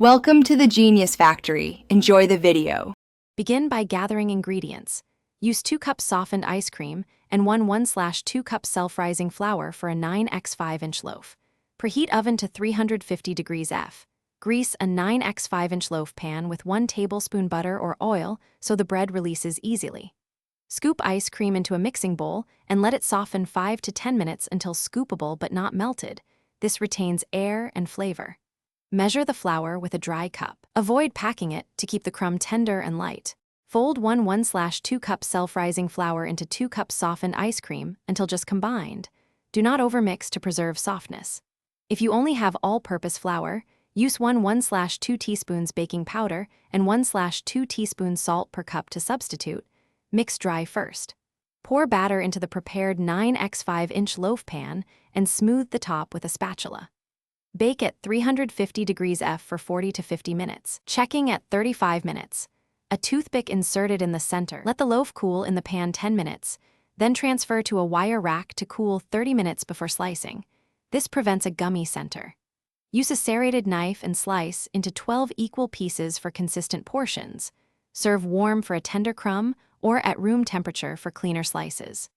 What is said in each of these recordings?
Welcome to the Genius Factory. Enjoy the video. Begin by gathering ingredients. Use 2 cups softened ice cream and 1/2 cups self-rising flour for a 9x 5-inch loaf. Preheat oven to 350 degrees F. Grease a 9x 5-inch loaf pan with 1 tablespoon butter or oil so the bread releases easily. Scoop ice cream into a mixing bowl and let it soften 5 to 10 minutes until scoopable but not melted. This retains air and flavor. Measure the flour with a dry cup. Avoid packing it to keep the crumb tender and light. Fold 1/2 cups self-rising flour into 2 cups softened ice cream until just combined. Do not overmix to preserve softness. If you only have all-purpose flour, use 1/2 teaspoons baking powder and 1/2 teaspoons salt per cup to substitute. Mix dry first. Pour batter into the prepared 9x 5-inch loaf pan and smooth the top with a spatula. Bake at 350 degrees F for 40 to 50 minutes. Checking at 35 minutes. A toothpick inserted in the center. Let the loaf cool in the pan 10 minutes, then transfer to a wire rack to cool 30 minutes before slicing. This prevents a gummy center. Use a serrated knife and slice into 12 equal pieces for consistent portions. Serve warm for a tender crumb or at room temperature for cleaner slices.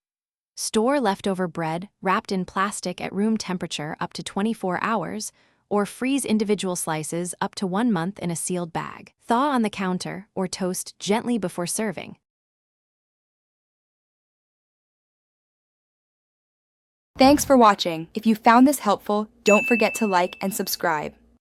Store leftover bread wrapped in plastic at room temperature up to 24 hours, or freeze individual slices up to 1 month in a sealed bag. Thaw on the counter or toast gently before serving. Thanks for watching. If you found this helpful, don't forget to like and subscribe.